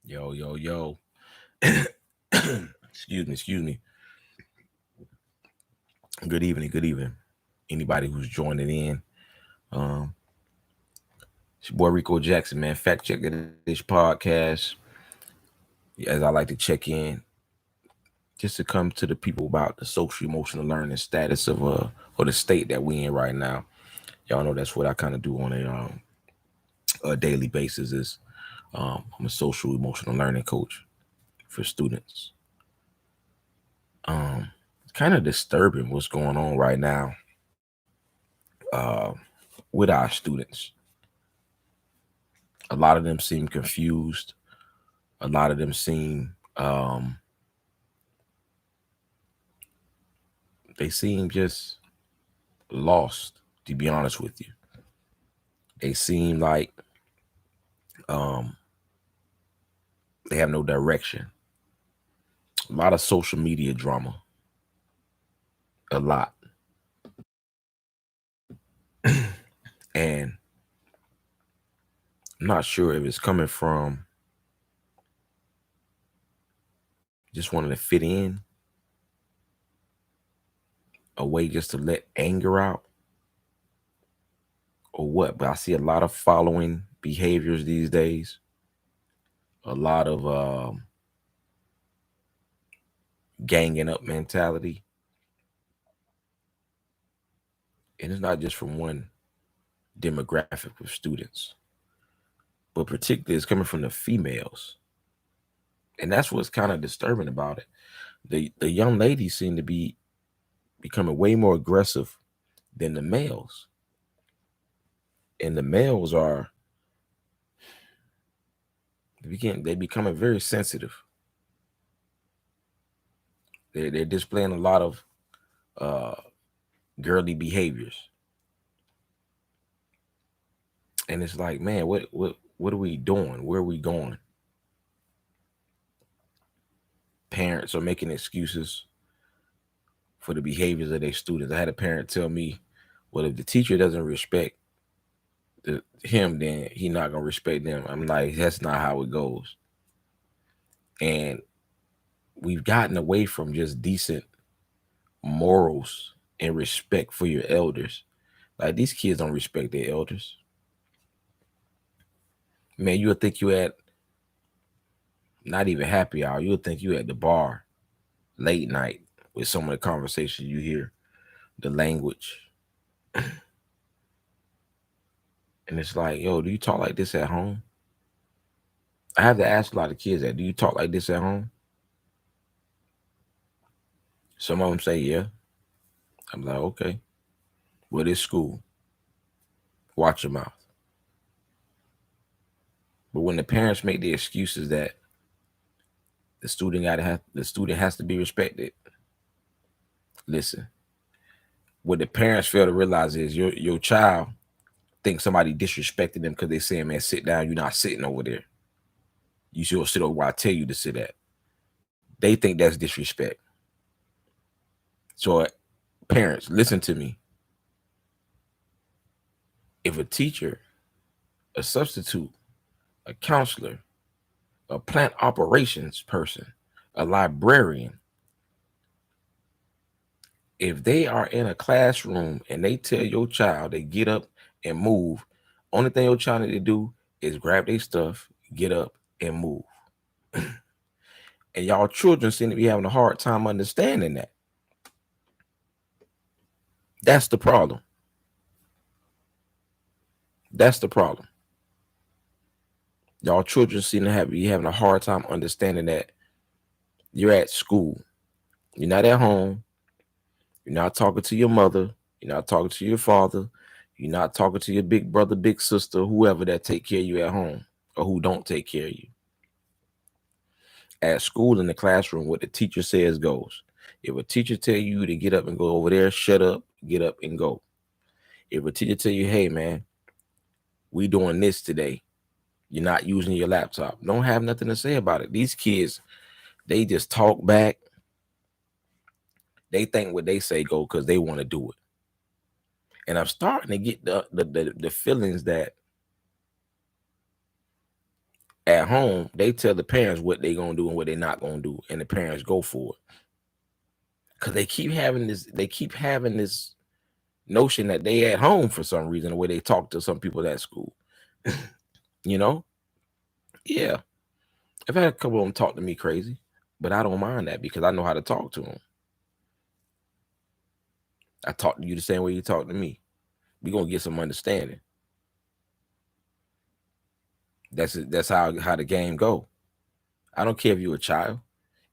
Yo, yo, yo. Excuse me. Good evening, good evening. Anybody who's joining in. Um, it's your boy Rico Jackson, man. Fact checker this podcast. As I like to check in, just to come to the people about the social emotional learning status of or the state that we in right now. Y'all know that's what I kind of do on a daily basis. Is I'm a social emotional learning coach for students. It's kind of disturbing what's going on right now uh, with our students. A lot of them seem confused. A lot of them seem they seem just lost. To be honest with you, they seem like um, they have no direction. A lot of social media drama. A lot, and I'm not sure if it's coming from just wanting to fit in, a way just to let anger out, or what. But I see a lot of following behaviors these days. A lot of ganging up mentality, and it's not just from one demographic of students, but particularly it's coming from the females, and that's what's kind of disturbing about it. The young ladies seem to be becoming way more aggressive than the males, and the males are they becoming very sensitive. They're displaying a lot of uh, girly behaviors, and it's like, man, what are we doing? Where are we going? Parents are making excuses for the behaviors of their students. I had a parent tell me, well, if the teacher doesn't respect him, then he not gonna respect them. I'm like, that's not how it goes. And we've gotten away from just decent morals and respect for your elders. Like, these kids don't respect their elders. Man, you would think you at not even happy hour. You would think you at the bar late night with some of the conversations you hear, the language. And it's like, yo, do you talk like this at home? I have to ask a lot of kids that, do you talk like this at home? Some of them say, yeah. I'm like, okay. Well, it's school. Watch your mouth. But when the parents make the excuses that the student has to be respected, listen. What the parents fail to realize is your child thinks somebody disrespected them because they saying, man, sit down. You're not sitting over there. You should sit over where I tell you to sit at. They think that's disrespect. So, parents, listen to me. If a teacher, a substitute, a counselor, a plant operations person, a librarian, if they are in a classroom and they tell your child to get up and move, only thing your child need to do is grab their stuff, get up, and move. And y'all children seem to be having a hard time understanding that. That's the problem. That's the problem. Y'all children seem to be having a hard time understanding that you're at school. You're not at home. You're not talking to your mother. You're not talking to your father. You're not talking to your big brother, big sister, whoever that take care of you at home or who don't take care of you. At school in the classroom, what the teacher says goes. If a teacher tell you to get up and go over there, shut up, get up and go. If a teacher tell you, hey man, we doing this today, you're not using your laptop, don't have nothing to say about it. These kids, they just talk back. They think what they say go because they want to do it. And I'm starting to get the feelings that At home, they tell the parents what they're gonna do and what they're not gonna do, and the parents go for it. Because they keep having this notion that they at home for some reason, the way they talk to some people at school. you know? Yeah. I've had a couple of them talk to me crazy, but I don't mind that because I know how to talk to them. I talk to you the same way you talk to me. We're gonna get some understanding. That's how the game go. I don't care if you're a child.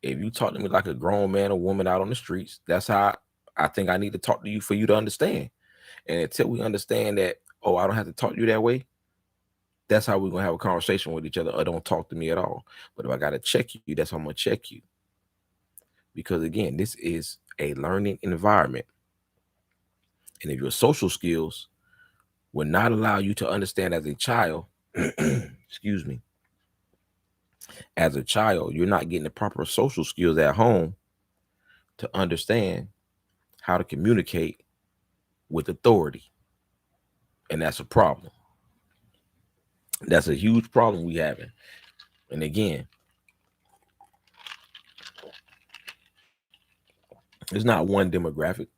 If you talk to me like a grown man or woman out on the streets, that's how I think I need to talk to you for you to understand. And until we understand that, oh, I don't have to talk to you that way, that's how we're gonna have a conversation with each other, or don't talk to me at all. But if I gotta check you, that's how I'm gonna check you. Because again, this is a learning environment. And if your social skills will not allow you to understand as a child, excuse me, as a child, you're not getting the proper social skills at home to understand how to communicate with authority. And that's a problem. That's a huge problem we having. And again, it's not one demographic.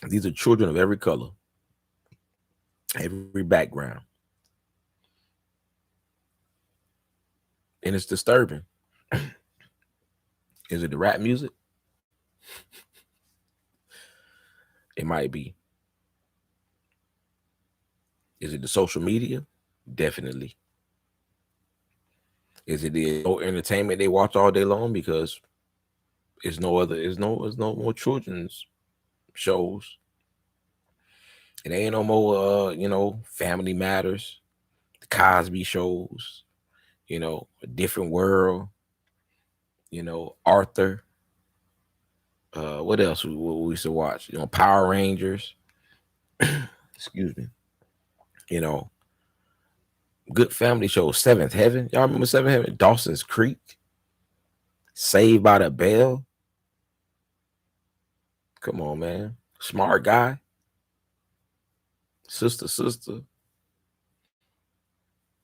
These are children of every color, every background. And it's disturbing. Is it the rap music? It might be. Is it the social media? Definitely. Is it the entertainment they watch all day long? Because there's no more children's shows. It ain't no more Family Matters, the Cosby shows, A Different World, Arthur. What else we used to watch? Power Rangers. Excuse me. Good family shows. Seventh Heaven. Y'all remember Seventh Heaven? Dawson's Creek. Saved by the Bell. Come on, man. Smart Guy. Sister.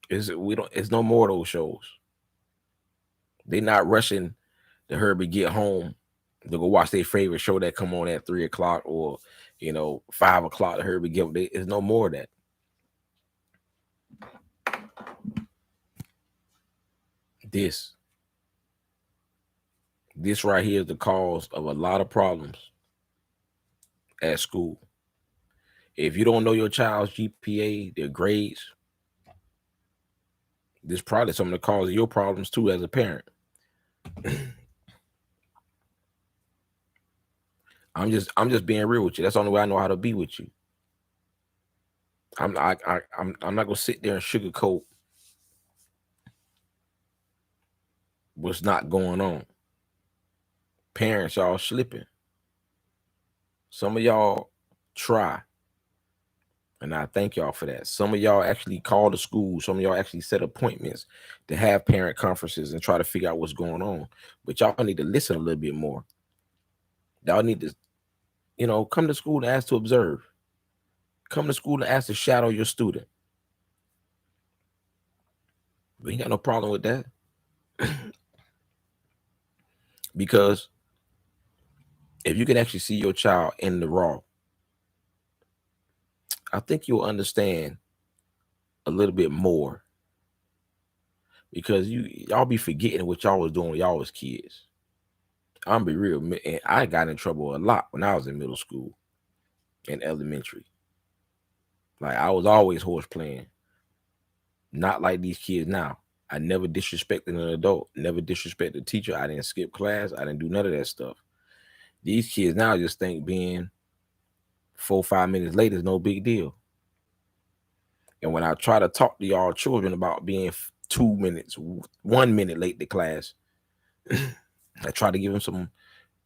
It's no more of those shows. They're not rushing to hurry get home to go watch their favorite show that come on at 3 o'clock or 5 o'clock to hurry get. There's no more of that. This right here is the cause of a lot of problems at school. If you don't know your child's GPA, their grades, this probably some of the cause of your problems too as a parent. I'm just being real with you. That's the only way I know how to be with you. I'm not gonna sit there and sugarcoat what's not going on. Parents, y'all slipping. Some of y'all try, and I thank y'all for that. Some of y'all actually call the school. Some of y'all actually set appointments to have parent conferences and try to figure out what's going on. But y'all need to listen a little bit more. Y'all need to, come to school and ask to observe. Come to school and ask to shadow your student. We ain't got no problem with that. Because if you can actually see your child in the raw, I think you'll understand a little bit more. Because y'all be forgetting what y'all was doing when y'all was kids. I'm be real, and I got in trouble a lot when I was in middle school and elementary. Like I was always horse playing. Not like these kids now. I never disrespected an adult, never disrespected a teacher. I didn't skip class. I didn't do none of that stuff. These kids now just think being 4 or 5 minutes late is no big deal. And when I try to talk to y'all children about being 2 minutes, 1 minute late to class, I try to give them some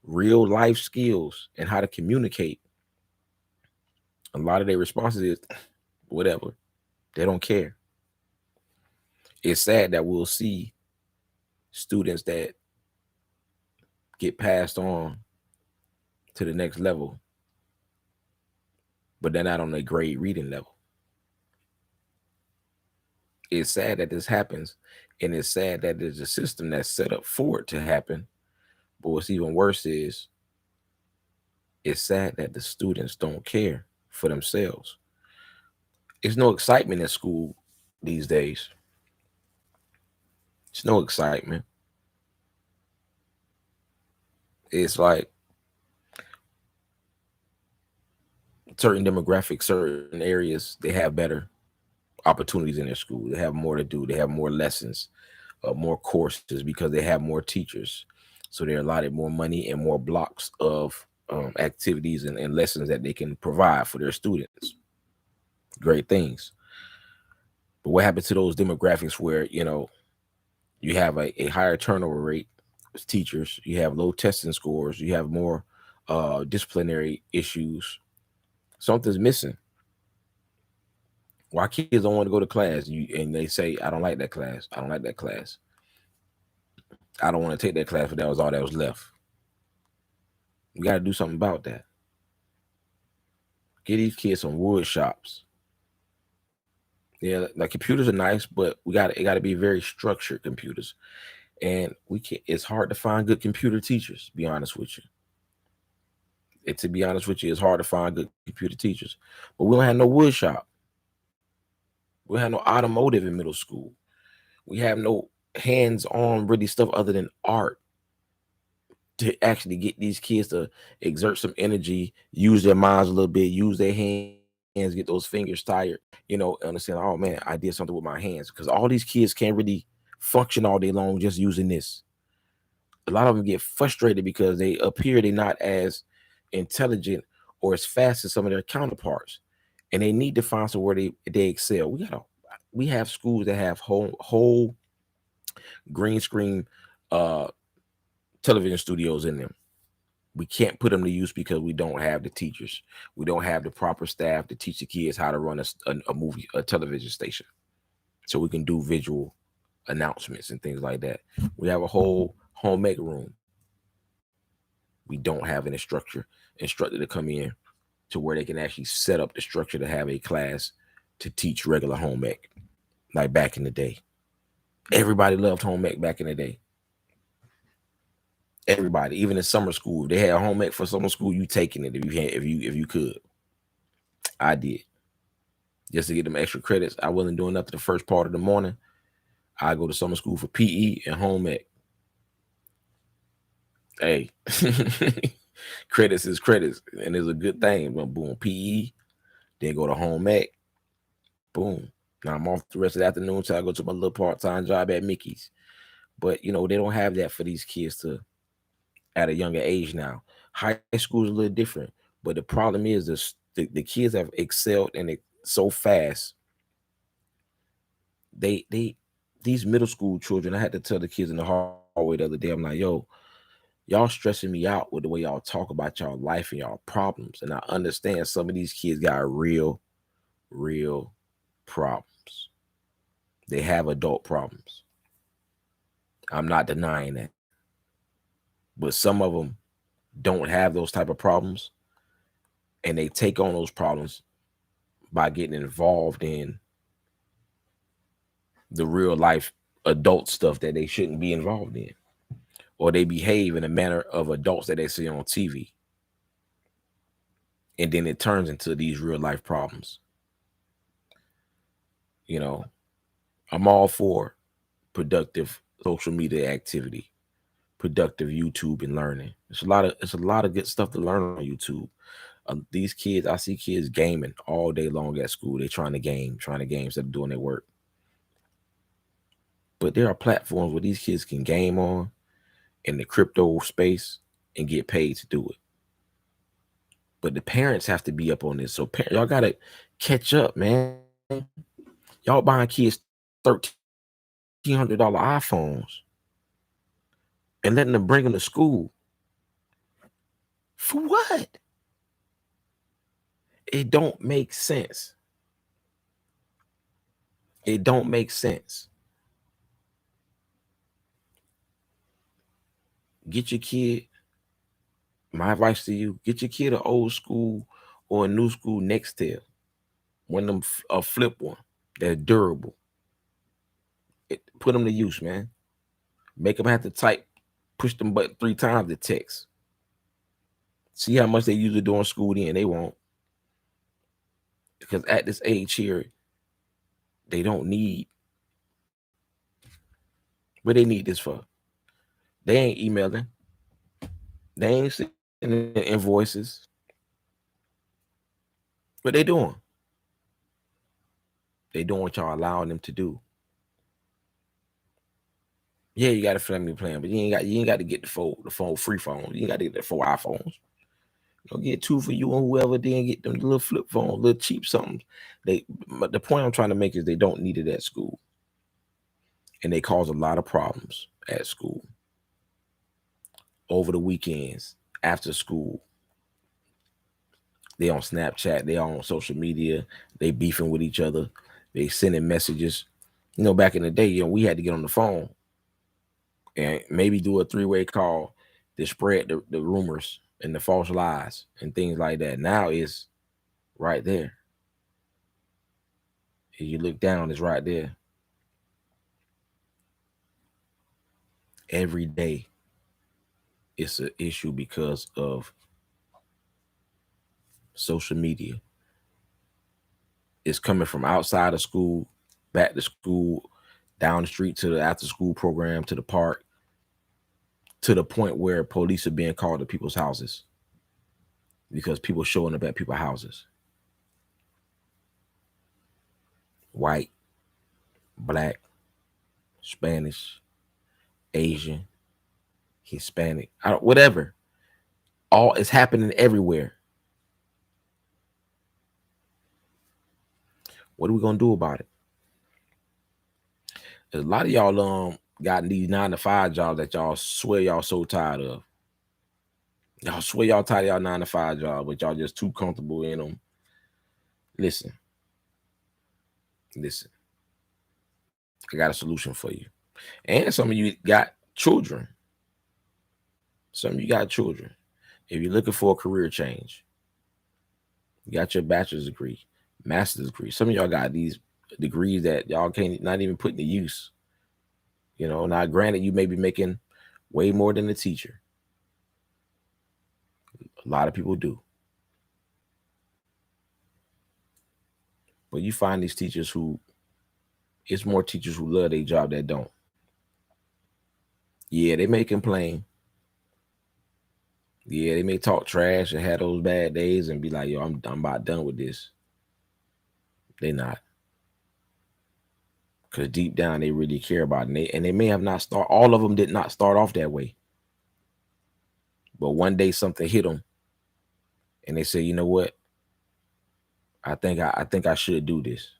real life skills and how to communicate. A lot of their responses is whatever. They don't care. It's sad that we'll see students that get passed on to the next level, but they're not on their grade reading level. It's sad that this happens, and it's sad that there's a system that's set up for it to happen. But what's even worse is it's sad that the students don't care for themselves. There's no excitement in school these days. It's no excitement. It's like certain demographics, certain areas, they have better opportunities in their school. They have more to do. They have more lessons, more courses because they have more teachers. So they're allotted more money and more blocks of activities and lessons that they can provide for their students. Great things. But what happens to those demographics where, you have a higher turnover rate with teachers, you have low testing scores, you have more disciplinary issues? Something's missing. Why kids don't want to go to class? And they say, I don't like that class. I don't like that class. I don't want to take that class, but that was all that was left. We got to do something about that. Get these kids some wood shops. Yeah, like computers are nice, but it got to be very structured computers. And we can't. It's hard to find good computer teachers. To be honest with you, it's hard to find good computer teachers. But we don't have no wood shop. We have no automotive in middle school. We have no hands-on really stuff other than art to actually get these kids to exert some energy, use their minds a little bit, use their hands, get those fingers tired, understand, oh man, I did something with my hands. Because all these kids can't really function all day long just using this. A lot of them get frustrated because they appear they're not as intelligent or as fast as some of their counterparts. And they need to find somewhere they excel. We have schools that have whole green screen uh television studios in them. We can't put them to use because we don't have the teachers. We don't have the proper staff to teach the kids how to run a television station. So we can do visual announcements and things like that. We have a whole home ec room. We don't have an instructor to come in to where they can actually set up the structure to have a class to teach regular home ec, like back in the day. Everybody loved home ec back in the day. Everybody, even in summer school, they had home ec for summer school. You taking it if you could. I did, just to get them extra credits. I wasn't doing nothing the first part of the morning. I go to summer school for PE and home ec. Hey, credits is credits, and it's a good thing. But boom, PE, then go to home ec. Boom. Now I'm off the rest of the afternoon till I go to my little part-time job at Mickey's. But they don't have that for these kids to at a younger age now. High school is a little different, but the problem is the kids have excelled and it so fast. These middle school children, I had to tell the kids in the hallway the other day, I'm like, yo, y'all stressing me out with the way y'all talk about y'all life and y'all problems. And I understand some of these kids got real problems. They have adult problems. I'm not denying that. But some of them don't have those type of problems, and they take on those problems by getting involved in the real life adult stuff that they shouldn't be involved in, or they behave in a manner of adults that they see on TV. And then it turns into these real life problems. I'm all for productive social media activity, productive YouTube and learning. It's a lot of good stuff to learn on YouTube. These kids, I see kids gaming all day long at school. They're trying to game instead of doing their work. But there are platforms where these kids can game on in the crypto space and get paid to do it. But the parents have to be up on this. So y'all gotta catch up, man. Y'all buying kids $1,300 iPhones and letting them bring them to school. For what? It don't make sense. It don't make sense. Get your kid, my advice to you, get your kid an old school or a new school Nextel. One of them, a flip one that's durable. Put them to use, man. Make them have to type, push them button 3 times to text. See how much they usually do in school, then they won't. Because at this age here, they don't need what they need this for. They ain't emailing. They ain't sending invoices. What they doing? They doing what y'all allowing them to do. Yeah, you got a family plan, but you ain't got to get the phone free phone. You ain't got to get the 4 iPhones. You'll get 2 for you and whoever, then get them little flip phone, little cheap something. But the point I'm trying to make is they don't need it at school. And they cause a lot of problems at school. Over the weekends, after school. They on Snapchat, they on social media, they beefing with each other, they sending messages. Back in the day, we had to get on the phone and maybe do a 3-way call to spread the rumors and the false lies and things like that. Now it's right there. If you look down, it's right there. Every day, it's an issue because of social media. It's coming from outside of school, back to school, down the street to the after school program, to the park, to the point where police are being called to people's houses because people showing up at people's houses. White, black, Spanish, Asian, Hispanic, whatever. All is happening everywhere. What are we gonna do about it? A lot of y'all got these 9-to-5 jobs that y'all swear y'all so tired of. Y'all swear y'all tired of y'all 9-to-5 job, but y'all just too comfortable in them. Listen. I got a solution for you. And some of you got children. Some of you got children. If you're looking for a career change, you got your bachelor's degree, master's degree. Some of y'all got these degrees that y'all can't not even put into use. Now granted, you may be making way more than a teacher. A lot of people do. But you find these teachers it's more teachers who love their job that don't. Yeah, they may complain. Yeah, they may talk trash and have those bad days and be like, yo, I'm about done with this. They not. Because deep down, they really care about it. And they may have not all of them did not start off that way. But one day something hit them. And they say, you know what? I think I should do this.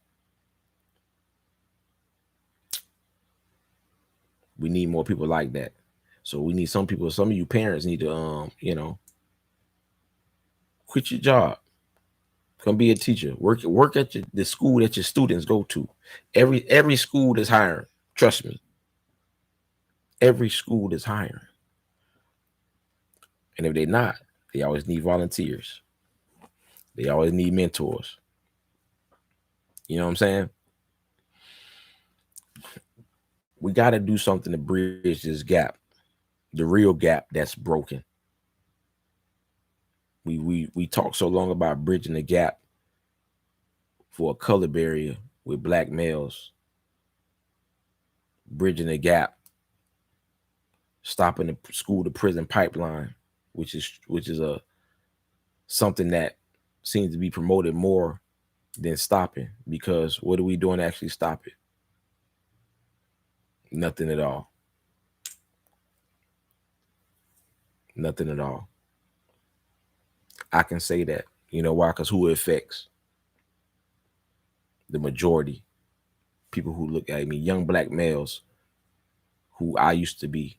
We need more people like that. So we need some of you parents need to, quit your job. Come be a teacher. Work at the school that your students go to. Every school is hiring. Trust me. Every school is hiring. And if they're not, they always need volunteers. They always need mentors. You know what I'm saying? We got to do something to bridge this gap, the real gap that's broken. We talk so long about bridging the gap for a color barrier with black males, bridging the gap, stopping the school to prison pipeline, which is something that seems to be promoted more than stopping, because what are we doing to actually stop it? Nothing at all. Nothing at all. I can say that. You know why? Because who it affects? The majority. People who look at me, young black males who I used to be,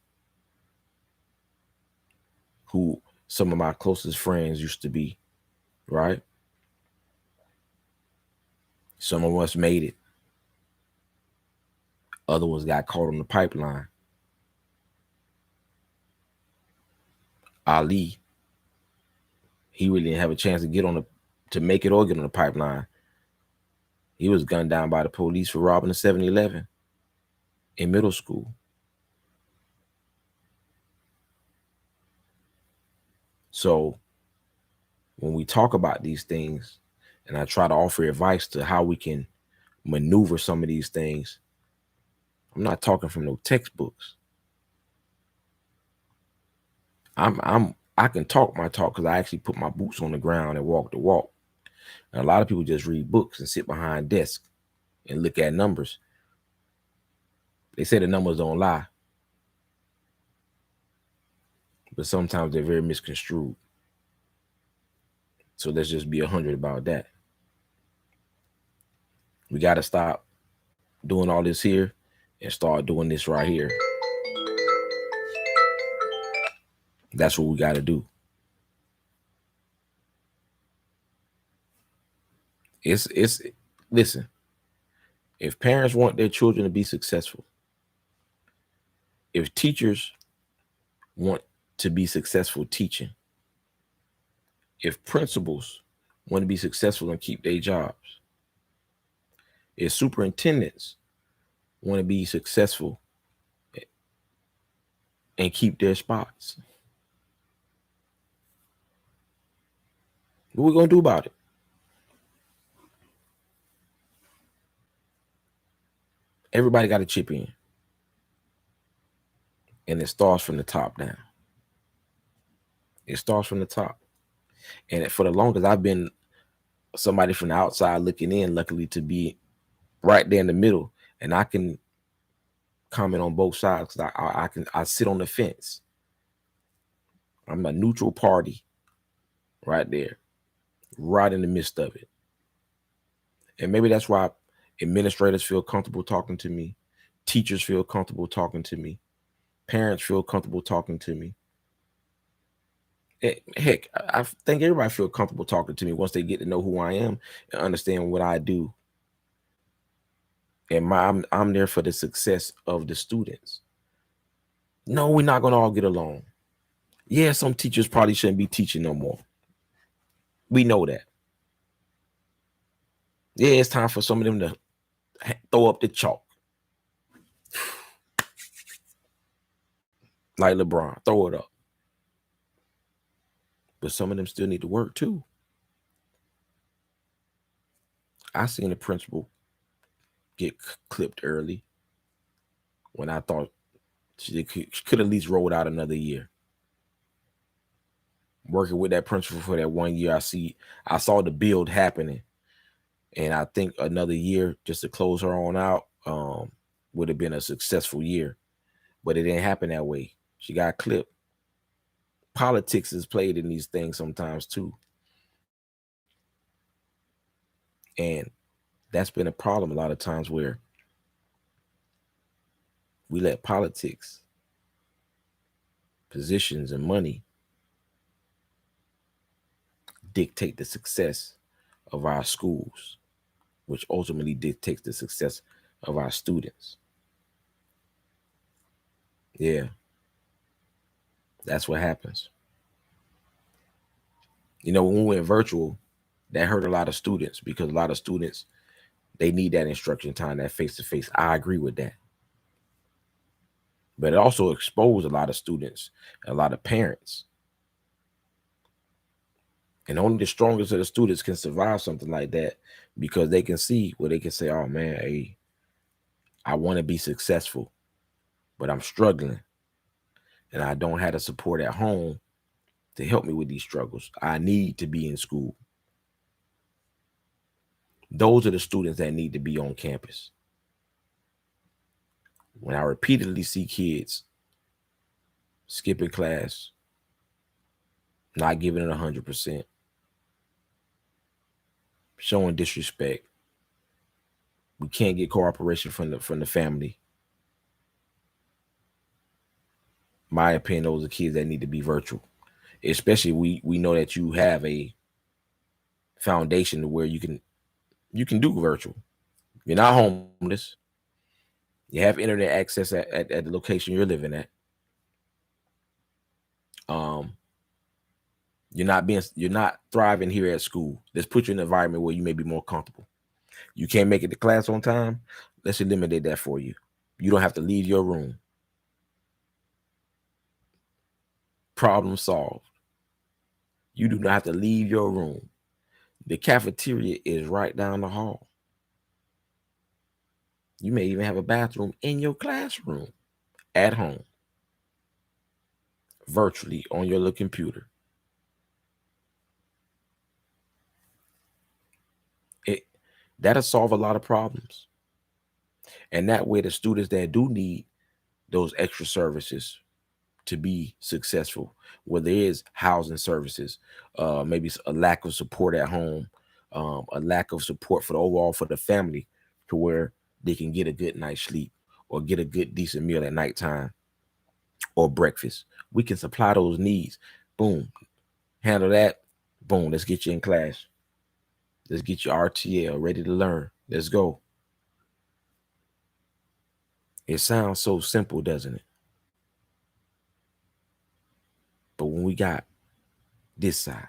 who some of my closest friends used to be, right? Some of us made it. Other ones got caught on the pipeline. Ali, he really didn't have a chance to make it or get on the pipeline. He was gunned down by the police for robbing a 7-Eleven. in middle school. So when we talk about these things, and I try to offer advice to how we can maneuver some of these things, I'm not talking from no textbooks. I can talk my talk because I actually put my boots on the ground and walk the walk. And a lot of people just read books and sit behind desks and look at numbers. They say the numbers don't lie, but sometimes they're very misconstrued. So let's just be 100 about that. We got to stop doing all this here and start doing this right here. That's what we got to do. It's listen, if parents want their children to be successful, if teachers want to be successful teaching, if principals want to be successful and keep their jobs, if superintendents want to be successful and keep their spots, what are we going to do about it? Everybody got to chip in. And it starts from the top down. It starts from the top. And for the longest, I've been somebody from the outside looking in, luckily to be right there in the middle. And I can comment on both sides because I sit on the fence. I'm a neutral party right there, right in the midst of it. And maybe that's why administrators feel comfortable talking to me, teachers feel comfortable talking to me, parents feel comfortable talking to me. Heck, I think everybody feel comfortable talking to me once they get to know who I am and understand what I do. And I'm there for the success of the students. No, we're not gonna all get along. Yeah, some teachers probably shouldn't be teaching no more. We know that. Yeah, it's time for some of them to throw up the chalk. Like LeBron, throw it up. But some of them still need to work too. I seen a principal get clipped early when I thought she could at least roll out another year. Working with that principal for that 1 year, I saw the build happening, and I think another year just to close her on out would have been a successful year, but it didn't happen that way. She got clipped. Politics is played in these things sometimes too, and that's been a problem a lot of times where we let politics, positions, and money dictate the success of our schools, which ultimately dictates the success of our students. Yeah, that's what happens. You know, when we went virtual, that hurt a lot of students because a lot of students, they need that instruction time, that face-to-face. I agree with that. But it also exposed a lot of students, a lot of parents. And only the strongest of the students can survive something like that because they can see where they can say, oh man, hey, I want to be successful, but I'm struggling. And I don't have the support at home to help me with these struggles. I need to be in school. Those are the students that need to be on campus. When I repeatedly see kids skipping class, not giving it 100%, showing disrespect, we can't get cooperation from the family. My opinion, those are kids that need to be virtual. Especially we know that you have a foundation to where you can do virtual. You're not homeless. You have internet access at the location you're living at. You're not thriving here at school. Let's put you in an environment where you may be more comfortable. You can't make it to class on time. Let's eliminate that for you. You don't have to leave your room. Problem solved. You do not have to leave your room. The cafeteria is right down the hall. You may even have a bathroom in your classroom at home, virtually on your little computer. That'll solve a lot of problems. And that way, the students that do need those extra services to be successful, where there is housing services, maybe a lack of support at home, a lack of support for the overall for the family, to where they can get a good night's sleep or get a good decent meal at nighttime or breakfast. We can supply those needs. Boom, handle that. Boom, let's get you in class. Let's get you RTL ready to learn. Let's go. It sounds so simple, doesn't it? But when we got this side,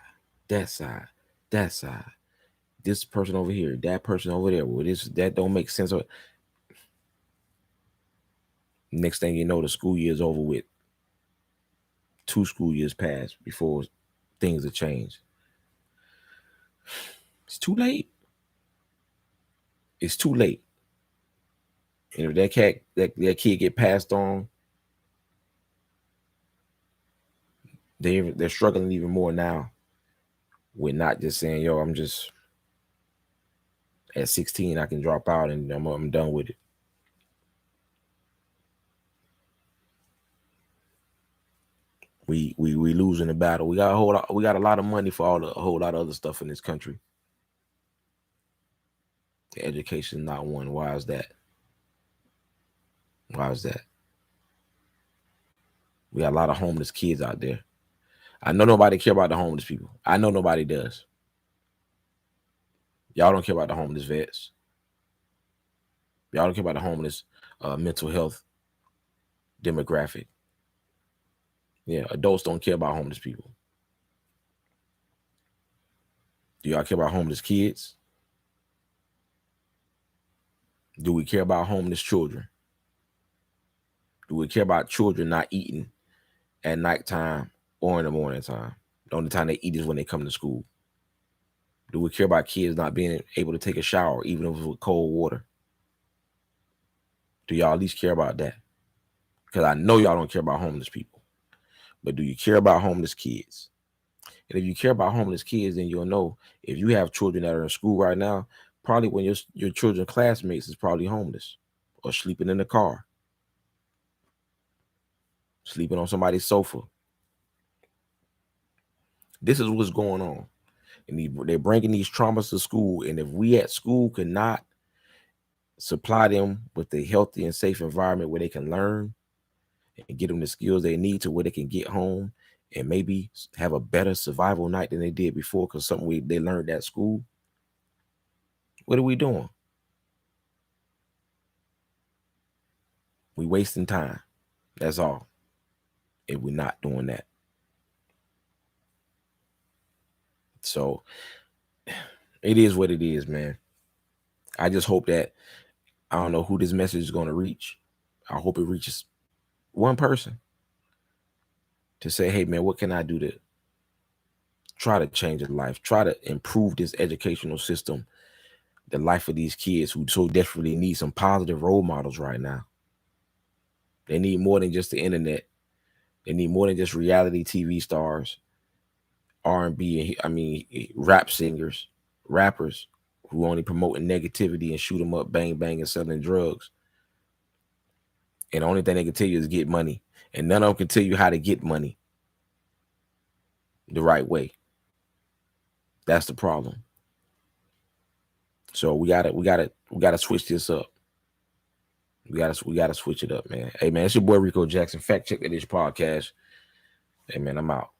that side, that side, this person over here, that person over there, well, that don't make sense. Next thing you know, the school year is over with. 2 school years pass before things have changed. It's too late. It's too late. And if that kid get passed on, they're struggling even more now with not just saying, yo, I'm just at 16, I can drop out and I'm done with it. We losing the battle. We got a lot of money for a whole lot of other stuff in this country. The education not one. Why is that? Why is that? We got a lot of homeless kids out there. I know nobody care about the homeless people. I know nobody does. Y'all don't care about the homeless vets. Y'all don't care about the homeless mental health demographic. Yeah, adults don't care about homeless people. Do y'all care about homeless kids? Do we care about homeless children? Do we care about children not eating at nighttime or in the morning time? The only time they eat is when they come to school. Do we care about kids not being able to take a shower, even if it's with cold water? Do y'all at least care about that? Because I know y'all don't care about homeless people. But do you care about homeless kids? And if you care about homeless kids, then you'll know if you have children that are in school right now, probably when your children's classmates is probably homeless or sleeping in the car, sleeping on somebody's sofa. This is what's going on. And they're bringing these traumas to school. And if we at school cannot supply them with a healthy and safe environment where they can learn and get them the skills they need to where they can get home and maybe have a better survival night than they did before because something they learned at school, what are we doing? We wasting time. That's all. If we're not doing that. So it is what it is, man. I just hope that, I don't know who this message is going to reach. I hope it reaches one person to say, hey, man, what can I do to try to change their life, try to improve this educational system, the life of these kids who so desperately need some positive role models right now. They need more than just the internet. They need more than just reality TV stars, R&B, rap singers, rappers who only promoting negativity and shoot them up, bang, bang, and selling drugs. And the only thing they can tell you is get money. And none of them can tell you how to get money the right way. That's the problem. So we gotta switch this up. We gotta switch it up, man. Hey, man, it's your boy Rico Jackson. Fact check this podcast. Hey, man, I'm out.